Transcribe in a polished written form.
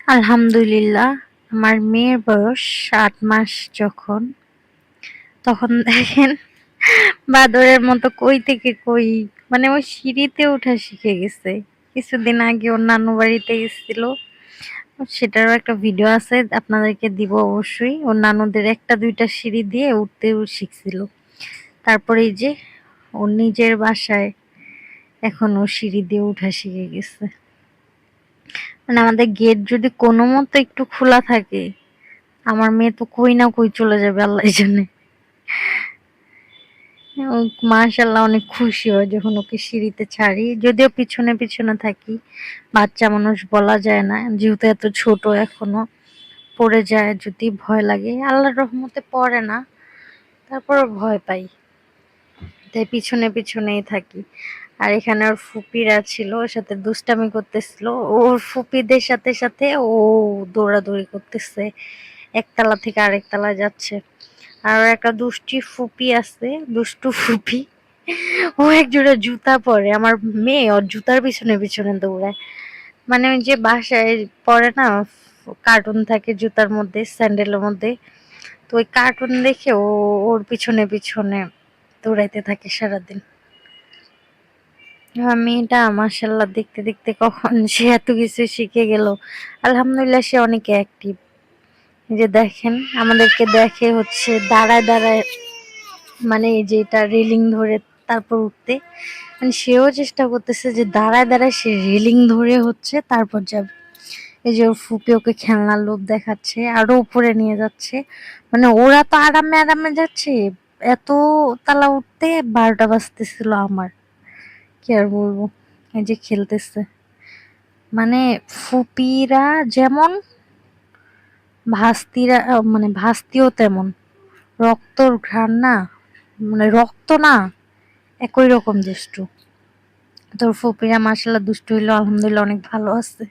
আলহামদুলিল্লাহ। আমার মেয়ের বয়স ৮ মাস যখন, তখন দেখেন বাদরের মতো কই থেকে কই, মানে ওই সিঁড়িতে ওঠা শিখে গেছে। কিছুদিন আগে ওর নানু বাড়িতে গেছিল, সেটারও একটা ভিডিও আছে, আপনাদেরকে দিব অবশ্যই। ওর নানুদের একটা দুইটা সিঁড়ি দিয়ে উঠতেও শিখছিল। তারপরে এই যে ওর নিজের বাসায় এখন ও সিঁড়ি দিয়ে উঠা শিখে গেছে। মানে আমাদের গেট যদি কোনো মতো একটু খোলা থাকে, আমার মেয়ে তো কই না কই চলে যাবে আল্লাহ জানে। ও মাশাআল্লাহ অনেক খুশি হয় যখন ওকে সিঁড়িতে ছাড়ি, যদিও পিছনে পিছনে থাকি। বাচ্চা মানুষ বলা যায় না, যেহেতু এত ছোট এখনো, পড়ে যায় যদি ভয় লাগে। আল্লাহর রহমতে পড়ে না, তারপরও ভয় পাই, তাই পিছনে পিছনেই থাকি। আর এখানে ওর ফুপিরা ছিল, ওর সাথে দুষ্টামি করতেছিল। ওর ফুপিদের সাথে সাথে ও দৌড়াদৌড়ি করতেছে, একতলা থেকে আরেক তলায় যাচ্ছে। আর ওর একটা দুষ্টি ফুপি আছে, দুষ্টু ফুপি। ও একজোড়া জুতা পরে, আমার মেয়ে ওর জুতার পিছনে পিছনে দৌড়ায়। মানে ওই যে বাসায় পরে না, কার্টুন থাকে জুতার মধ্যে, স্যান্ডেলের মধ্যে, তো ওই কার্টুন দেখে ও ওর পিছনে পিছনে দৌড়াইতে থাকে সারাদিন। মেয়েটা মাশাআল্লাহ দেখতে দেখতে কখন সে এত কিছু শিখে গেল। আলহামদুলিল্লাহ সে অনেক অ্যাক্টিভ। যে দেখেন আমাদেরকে দেখে হচ্ছে দাঁড়ায় দাঁড়ায়, মানে এই যে এটা রেলিং ধরে তারপর উঠতে, মানে সেও চেষ্টা করতেছে যে দাঁড়ায় দাঁড়ায় সে রেলিং ধরে হচ্ছে তারপর যাবে। এই যে ওর ফুপি ওকে খেলনার লোভ দেখাচ্ছে, আরো উপরে নিয়ে যাচ্ছে। মানে ওরা তো আরামে আরামে যাচ্ছে, এত তালা উঠতে 12টা বাজতেছিল আমার, কি আর বলবো। এই যে খেলতেছে, মানে ফুপিরা যেমন, ভাস্তিরা মানে ভাস্তিও তেমন। রক্তর ঘ্রাণ না, মানে রক্ত না, একই রকম দুষ্টু। তোর ফুপিরা মাশাআল্লাহ দুষ্টু হইলো, আলহামদুলিল্লাহ অনেক ভালো আছে।